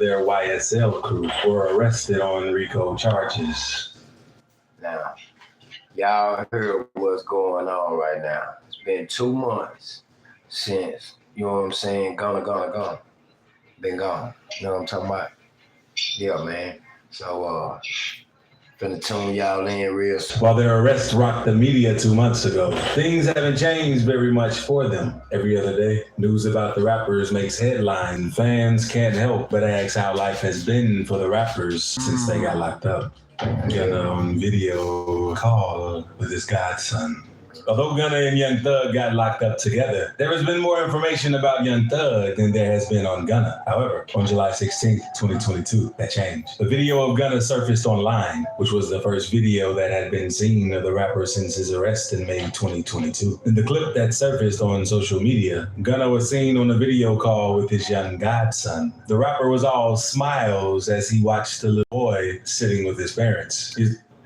Their YSL crew were arrested on RICO charges. Now, y'all heard what's going on right now. It's been 2 months since, you know what I'm saying, Gunna. Been gone. You know what I'm talking about? Yeah, man. So, finna tune y'all in real soon. While their arrest rocked the media 2 months ago, things haven't changed very much for them. Every other day, news about the rappers makes headlines. Fans can't help but ask how life has been for the rappers since they got locked up. Gunna on video call with his godson. Although Gunna and Young Thug got locked up together, there has been more information about Young Thug than there has been on Gunna. However, on July 16th, 2022, that changed. The video of Gunna surfaced online, which was the first video that had been seen of the rapper since his arrest in May 2022. In the clip that surfaced on social media, Gunna was seen on a video call with his young godson. The rapper was all smiles as he watched the little boy sitting with his parents.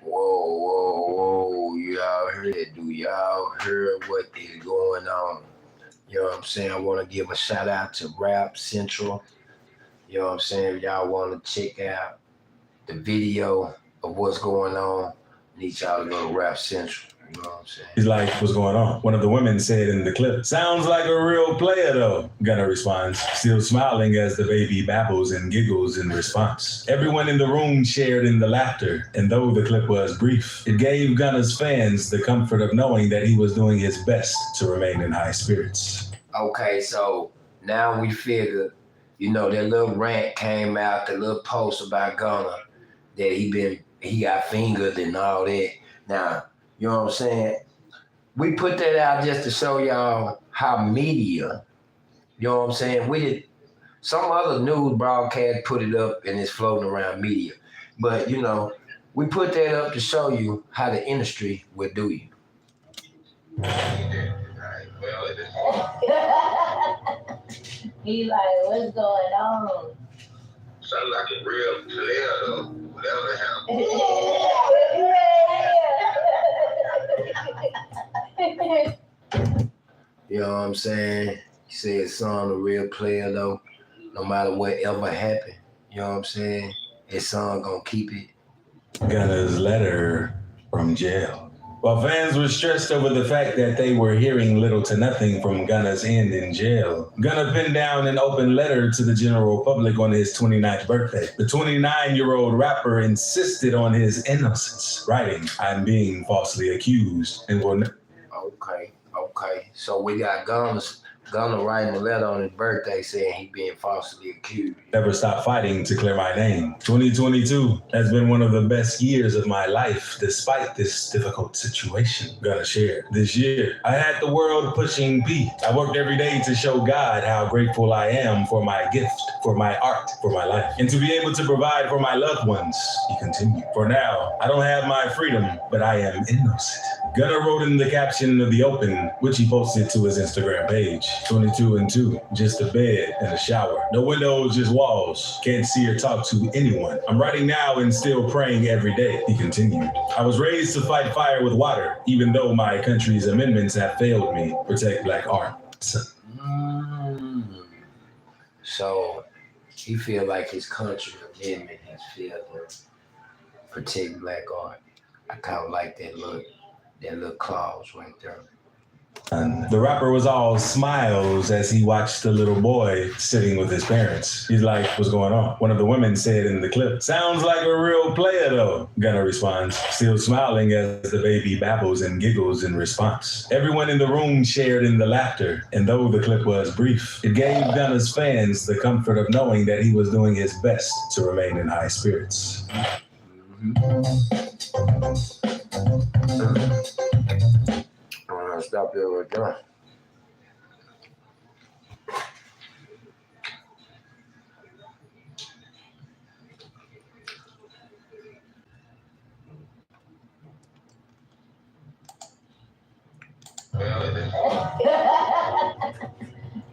Whoa, y'all heard it, do y'all heard what is going on? You know what I'm saying? I want to give a shout out to Rap Central. You know what I'm saying? If y'all want to check out the video of what's going on, need y'all to go to Rap Central. You know what I'm saying? He's like, what's going on? One of the women said in the clip, sounds like a real player though. Gunna responds, still smiling as the baby babbles and giggles in response. Everyone in the room shared in the laughter, and though the clip was brief, it gave Gunna's fans the comfort of knowing that he was doing his best to remain in high spirits. Okay, so now we figure, you know, that little rant came out, the little post about Gunna, that he got fingered and all that. Now, you know what I'm saying? We put that out just to show y'all how media, you know what I'm saying? Some other news broadcast put it up and it's floating around media. But, you know, we put that up to show you how the industry would do you. He like, what's going on? Sound like a real player though, whatever happened. You know what I'm saying? He said son a real player though, no matter whatever happened. You know what I'm saying? His son gonna keep it. Gunna's letter from jail. While fans were stressed over the fact that they were hearing little to nothing from Gunna's end in jail, Gunna penned down an open letter to the general public on his 29th birthday. The 29-year-old rapper insisted on his innocence, writing, I'm being falsely accused and will Okay. So we got Gunna writing a letter on his birthday saying he being falsely accused. never stop fighting to clear my name. 2022 has been one of the best years of my life, despite this difficult situation. Gunna shared. This year, I had the world pushing B. I worked every day to show God how grateful I am for my gift, for my art, for my life, and to be able to provide for my loved ones, he continued. For now, I don't have my freedom, but I am innocent. Gunna wrote in the caption of the open, which he posted to his Instagram page, 22 and 2, just a bed and a shower. No windows, just walls. Can't see or talk to anyone. I'm writing now and still praying every day, he continued. I was raised to fight fire with water, even though my country's amendments have failed me. Protect Black art. So he feel like his country amendment has failed him. Protect Black art. I kind of like that little clause right there. The rapper was all smiles as he watched the little boy sitting with his parents. He's like, what's going on? One of the women said in the clip, sounds like a real player though. Gunna responds, still smiling as the baby babbles and giggles in response. Everyone in the room shared in the laughter, and though the clip was brief, it gave Gunna's fans the comfort of knowing that he was doing his best to remain in high spirits. Stop there right there.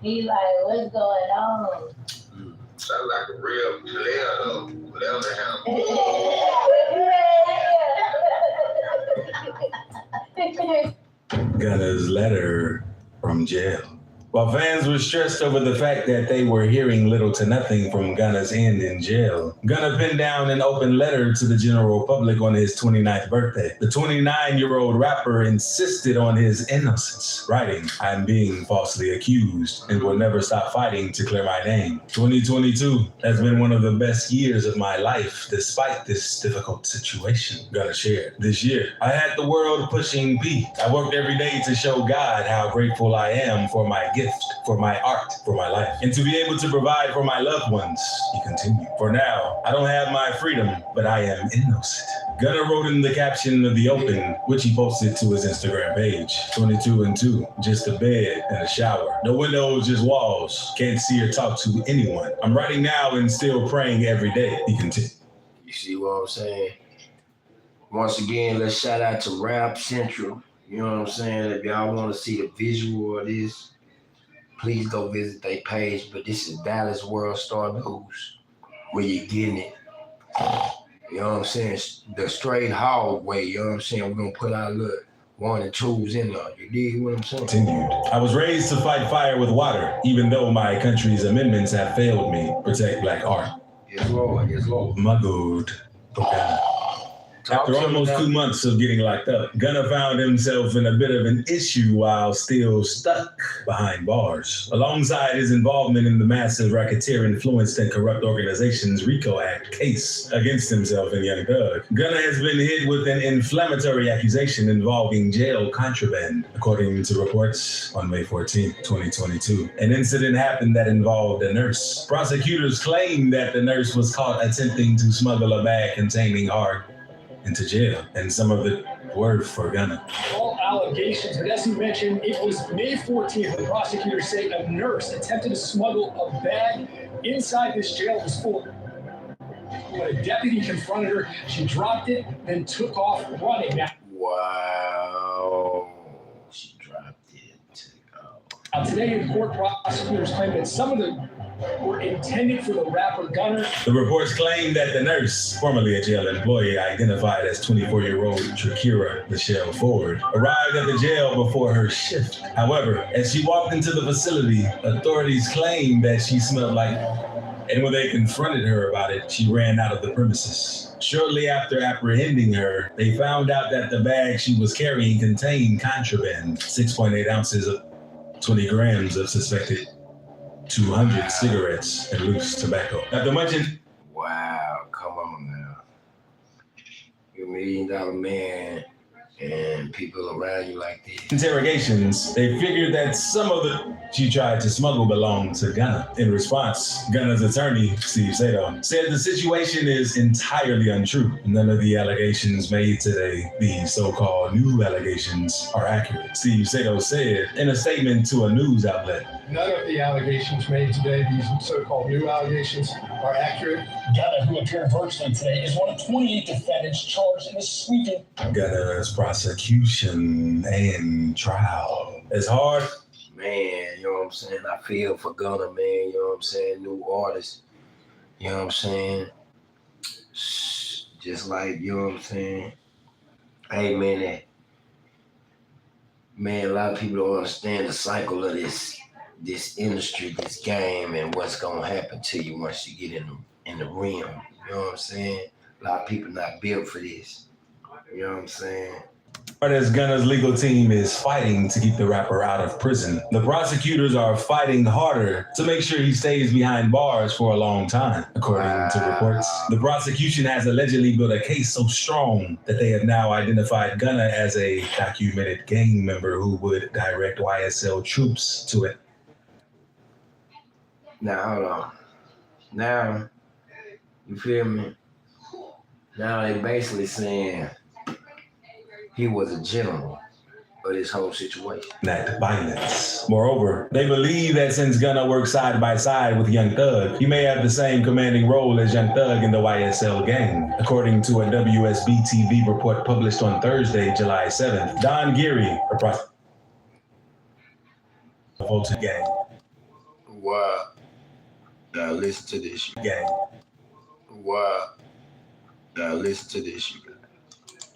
He like, what's going on? Sound like a real player though, whatever happened. Gunna's letter from jail. While fans were stressed over the fact that they were hearing little to nothing from Gunna's end in jail, Gunna penned down an open letter to the general public on his 29th birthday. The 29-year-old rapper insisted on his innocence, writing, "I'm being falsely accused and will never stop fighting to clear my name. 2022 has been one of the best years of my life despite this difficult situation," Gunna shared. "This year, I had the world pushing P. I worked every day to show God how grateful I am for my gift, for my art, for my life, and to be able to provide for my loved ones," he continued. "For now, I don't have my freedom, but I am innocent." Gunna wrote in the caption of the open, which he posted to his Instagram page, 22 and 2, just a bed and a shower. No windows, just walls. Can't see or talk to anyone. I'm writing now and still praying every day, he continued. You see what I'm saying? Once again, let's shout out to Rap Central. You know what I'm saying? If y'all want to see the visual of this, please go visit their page. But this is Dallas World Star News, where you're getting it. You know what I'm saying? The straight hallway, you know what I'm saying? We're going to put our little 1 and 2s in there. You dig what I'm saying? Continued. "I was raised to fight fire with water, even though my country's amendments have failed me. Protect black art." Yes, Lord. Yes, Lord. My good. Okay. After almost 2 months of getting locked up, Gunna found himself in a bit of an issue while still stuck behind bars. Alongside his involvement in the massive racketeer-influenced and corrupt organization's RICO Act case against himself and Young Thug, Gunna has been hit with an inflammatory accusation involving jail contraband, according to reports on May 14, 2022. An incident happened that involved a nurse. Prosecutors claim that the nurse was caught attempting to smuggle a bag containing hard into jail, and some of it were for Gunna. All allegations, but as you mentioned, it was May 14th. The prosecutors say a nurse attempted to smuggle a bag inside this jail was full. When a deputy confronted her, she dropped it, then took off running. Now, Wow. She dropped it. now today in court, prosecutors claim that some of them were intended for the rapper Gunna. The reports claim that the nurse, formerly a jail employee identified as 24-year-old Trakira Michelle Ford, arrived at the jail before her shift. However, as she walked into the facility, authorities claimed that she smelled like, and when they confronted her about it, she ran out of the premises. Shortly after apprehending her, they found out that the bag she was carrying contained contraband, 6.8 ounces of 20 grams of suspected 200 cigarettes and loose tobacco. After munching, Wow, come on now. You're $1 million man and people around you like this. interrogations, they figured that some of the she tried to smuggle belonged to Gunna. In response, Gunna's attorney, Steve Sato, said the situation is entirely untrue. None of the allegations made today, the so-called new allegations, are accurate. Steve Sato said in a statement to a news outlet, None of the allegations made today, these so-called new allegations, are accurate. Gunna, who appeared virtually today, is one of 28 defendants charged in a sweeping Gunna's prosecution and trial is hard. Man, you know what I'm saying? I feel for Gunna, man. You know what I'm saying? New artist. You know what I'm saying? Just like, you know what I'm saying? Hey, man, a lot of people don't understand the cycle of this industry, this game, and what's gonna happen to you once you get in the ring. You know what I'm saying? A lot of people not built for this. You know what I'm saying? As Gunna's legal team is fighting to keep the rapper out of prison, the prosecutors are fighting harder to make sure he stays behind bars for a long time. According to reports, the prosecution has allegedly built a case so strong that they have now identified Gunna as a documented gang member who would direct YSL troops to it. Now, hold on. Now, you feel me? Now they basically saying he was a general of this whole situation. Not violence. Moreover, they believe that since Gunna works side by side with Young Thug, he may have the same commanding role as Young Thug in the YSL gang. According to a WSB TV report published on Thursday, July 7th, Don Geary, a prosecutor gang. Wow. Now listen to this, you Gang. Wow. Now listen to this, you guys.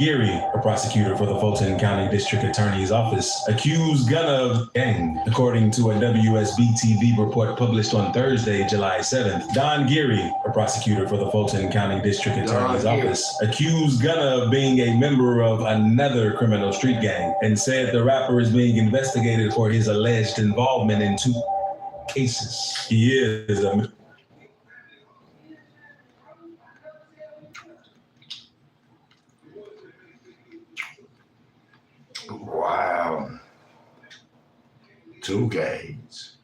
Geary, a prosecutor for the Fulton County District Attorney's Office, accused Gunna of gang. According to a WSB-TV report published on Thursday, July 7th, Don Geary, a prosecutor for the Fulton County District Attorney's Office, accused Gunna of being a member of another criminal street gang and said the rapper is being investigated for his alleged involvement in 2 cases. He is a Wow. 2 games.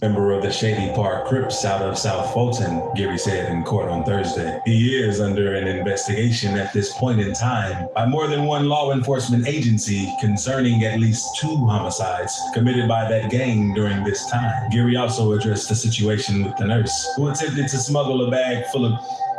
member of the Shady Park Crips out of South Fulton, Geary said in court on Thursday. He is under an investigation at this point in time by more than one law enforcement agency concerning at least 2 homicides committed by that gang during this time. Geary also addressed the situation with the nurse who attempted to smuggle a bag full of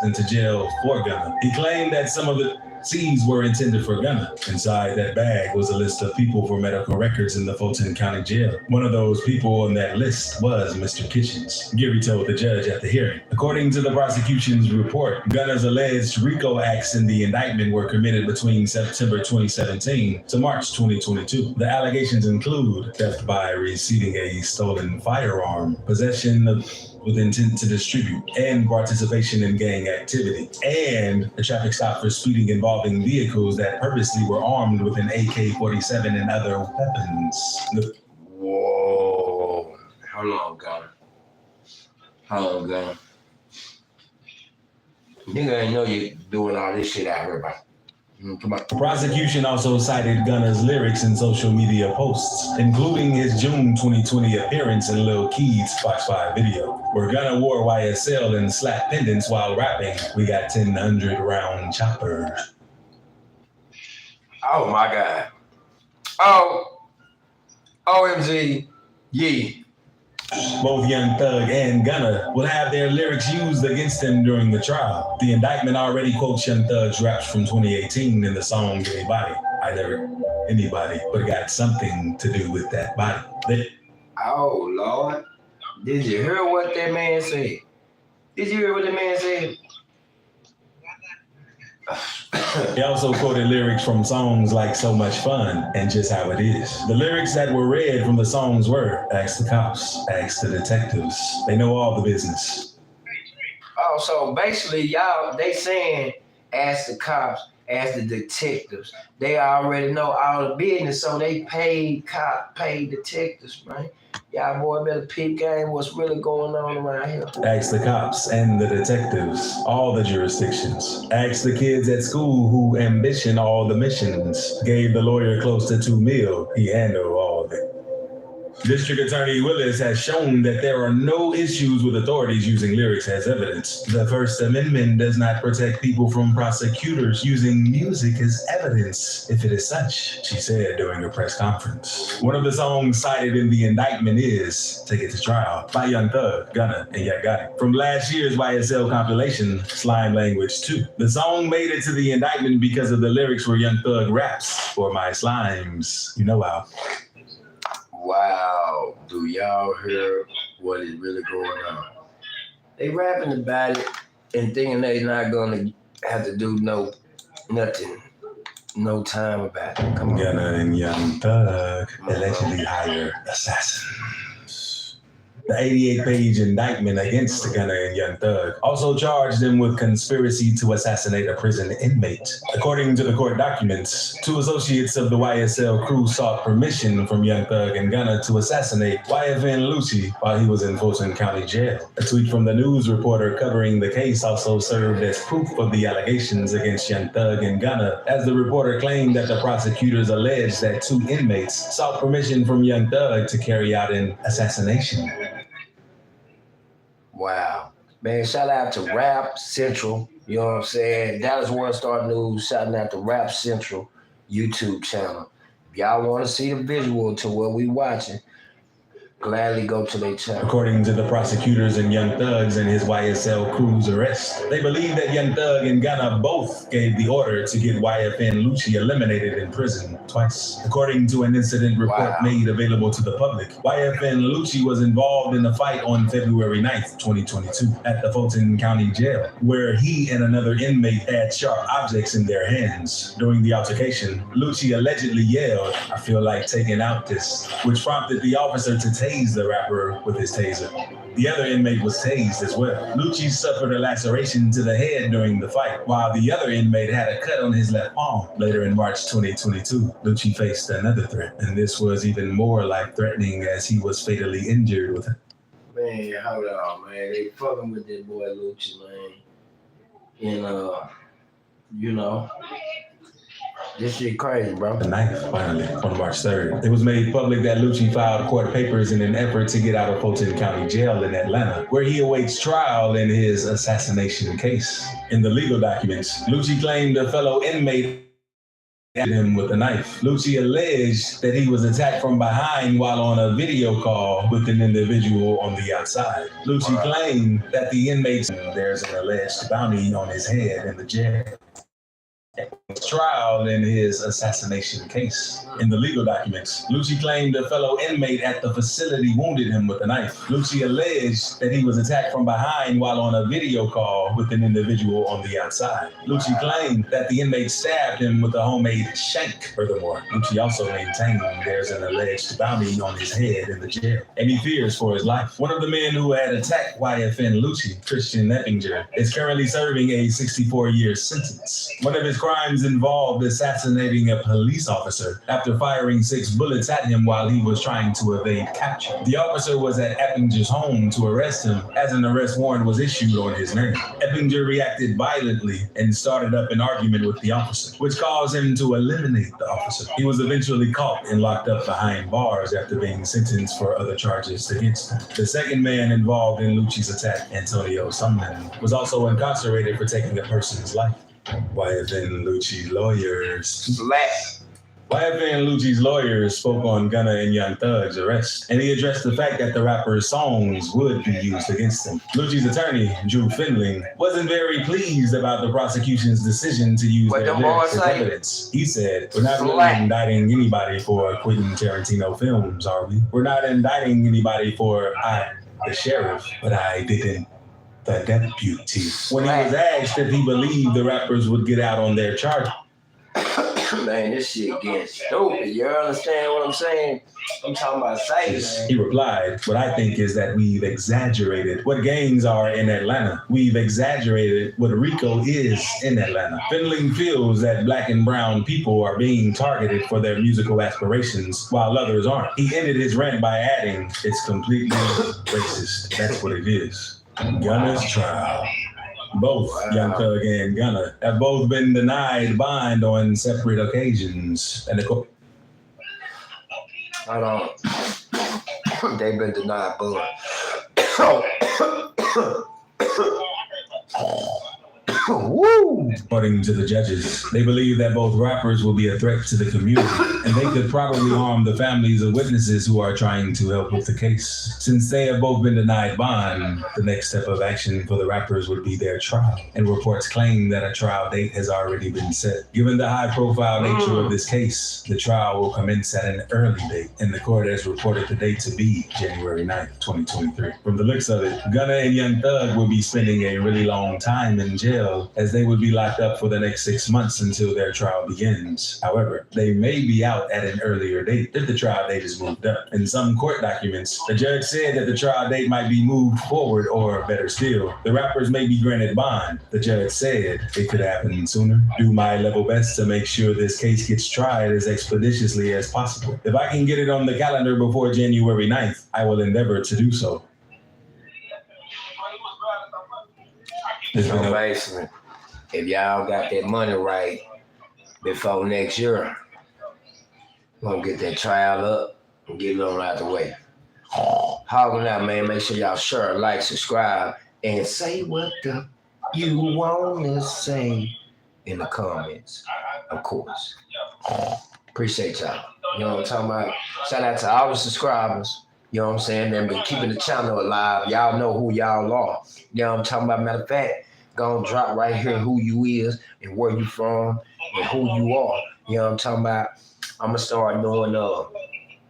into jail for Gunna. He claimed that some of the seeds were intended for Gunna. Inside that bag was a list of people for medical records in the Fulton County Jail. One of those people on that list was Mr. Kitchens, Geary told the judge at the hearing. According to the prosecution's report, Gunna's alleged RICO acts in the indictment were committed between September 2017 to March 2022. The allegations include theft by receiving a stolen firearm, possession of with intent to distribute, and participation in gang activity, and a traffic stop for speeding involving vehicles that purposely were armed with an AK-47 and other weapons. Whoa. How long, Gunna? How long, Gunna? Nigga ain't know you doing all this shit out here, bro. Come on. The prosecution also cited Gunna's lyrics in social media posts, including his June 2020 appearance in Lil Keith's Fox 5 video, where Gunna wore YSL and slap pendants while rapping, "We got 1,000 round choppers." Oh my God. Oh. OMG. Yeah. Both Young Thug and Gunna will have their lyrics used against them during the trial. The indictment already quotes Young Thug's raps from 2018 in the song Anybody. I never anybody, but it got something to do with that body. Oh Lord. Did you hear what that man said? Did you hear what the man said? He also quoted lyrics from songs like So Much Fun and Just How It Is. The lyrics that were read from the songs were, "Ask the cops, ask the detectives. They know all the business." Oh, so basically y'all, they saying ask the cops, ask the detectives. They already know all the business, so they paid cops, paid detectives, man. Y'all boy better peep game what's really going on around here. Ask the cops and the detectives, all the jurisdictions. Ask the kids at school who ambition all the missions. Gave the lawyer close to $2 million. He handled all of it. District Attorney Willis has shown that there are no issues with authorities using lyrics as evidence. The First Amendment does not protect people from prosecutors using music as evidence, if it is such, she said during a press conference. One of the songs cited in the indictment is Take It to Trial by Young Thug, Gunna, and Yak Gotti from last year's YSL compilation, Slime Language 2. The song made it to the indictment because of the lyrics where Young Thug raps, "For my slimes, you know how." Wow, do y'all hear what is really going on? They rapping about it and thinking they not gonna have to do nothing, no time about it. Come on. Gunna and Young Thug allegedly hire assassins. The 88-page indictment against Gunna and Young Thug also charged them with conspiracy to assassinate a prison inmate. According to the court documents, 2 associates of the YSL crew sought permission from Young Thug and Gunna to assassinate YFN Lucci while he was in Fulton County Jail. A tweet from the news reporter covering the case also served as proof of the allegations against Young Thug and Gunna, as the reporter claimed that the prosecutors alleged that 2 inmates sought permission from Young Thug to carry out an assassination. Wow. Man, shout out to Rap Central. You know what I'm saying? Dallas One Star News, shouting out to Rap Central YouTube channel. If y'all want to see the visual to what we watching, gladly go to their channel. According to the prosecutors and Young Thug's and his YSL crew's arrest, they believe that Young Thug and Gunna both gave the order to get YFN Lucci eliminated in prison twice. According to an incident report made available to the public, YFN Lucci was involved in a fight on February 9th, 2022 at the Fulton County Jail, where he and another inmate had sharp objects in their hands. During the altercation, Lucci allegedly yelled, "I feel like taking out this," which prompted the officer to tase the rapper with his taser. The other inmate was tased as well. Lucci suffered a laceration to the head during the fight, while the other inmate had a cut on his left palm. Later in March 2022, Lucci faced another threat, and this was even more life-threatening as he was fatally injured with it. Man, hold on, man. They fucking with that boy Lucci, man. And, you know, this shit crazy, bro. The knife, finally, on March 3rd. It was made public that Lucci filed court papers in an effort to get out of Fulton County Jail in Atlanta, where he awaits trial in his assassination case. In the legal documents, Lucci claimed a fellow inmate hit him with a knife. Lucci alleged that he was attacked from behind while on a video call with an individual on the outside. Lucci claimed that the inmates, there's an alleged bounty on his head in the jail. Trial in his assassination case. In the legal documents, Lucci claimed a fellow inmate at the facility wounded him with a knife. Lucci alleged that he was attacked from behind while on a video call with an individual on the outside. Lucci claimed that the inmate stabbed him with a homemade shank. Furthermore, Lucci also maintained there's an alleged bounty on his head in the jail, and he fears for his life. One of the men who had attacked YFN Lucci, Christian Eppinger, is currently serving a 64-year sentence. One of his crimes involved assassinating a police officer after firing 6 bullets at him while he was trying to evade capture. The officer was at Eppinger's home to arrest him as an arrest warrant was issued on his name. Eppinger reacted violently and started up an argument with the officer, which caused him to eliminate the officer. He was eventually caught and locked up behind bars after being sentenced for other charges against him. The second man involved in Lucci's attack, Antonio Sumner, was also incarcerated for taking a person's life. YFN Lucci lawyers. YFN Lucci's lawyers spoke on Gunna and Young Thug's arrest, and he addressed the fact that the rapper's songs would be used against him. Lucci's attorney, Drew Findling, wasn't very pleased about the prosecution's decision to use their lyrics as evidence. He said, "We're not really indicting anybody for Quentin Tarantino films, are we? We're not indicting anybody for the sheriff, but I didn't the deputy." When he was asked if he believed the rappers would get out on their charge, man, this shit getting stupid. You understand what I'm saying? I'm talking about Satan. He replied, "What I think is that we've exaggerated what gangs are in Atlanta. We've exaggerated what RICO is in Atlanta." Findling feels that black and brown people are being targeted for their musical aspirations while others aren't. He ended his rant by adding, "It's completely racist. That's what it is." Gunna's trial. Both Young Thug and Gunna have both been denied bond on separate occasions. And hold on. They've been denied bond. Woo! According to the judges, they believe that both rappers will be a threat to the community, and they could probably harm the families of witnesses who are trying to help with the case. Since they have both been denied bond, the next step of action for the rappers would be their trial, and reports claim that a trial date has already been set. Given the high-profile nature of this case, the trial will commence at an early date, and the court has reported the date to be January 9th, 2023. From the looks of it, Gunna and Young Thug will be spending a really long time in jail, as they would be locked up for the next 6 months until their trial begins. However, they may be out at an earlier date if the trial date is moved up. In some court documents, the judge said that the trial date might be moved forward, or better still, the rappers may be granted bond. The judge said it could happen sooner. Do my level best to make sure this case gets tried as expeditiously as possible. If I can get it on the calendar before January 9th, I will endeavor to do so. So basically, if y'all got that money right before next year, we're gonna get that trial up and get it on out the way. Hogging out, man. Make sure y'all share, like, subscribe, and say what the you wanna say in the comments, of course. Appreciate y'all. You know what I'm talking about? Shout out to all the subscribers. You know what I'm saying? And been keeping the channel alive. Y'all know who y'all are. You know what I'm talking about? Matter of fact, gonna drop right here who you is and where you from and who you are. You know what I'm talking about? I'm gonna start doing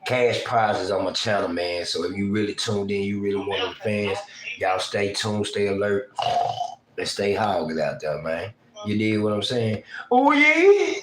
cash prizes on my channel, man. So if you really tuned in, you really one of the fans, y'all stay tuned, stay alert, and stay hogging out there, man. You dig what I'm saying? Oh yeah.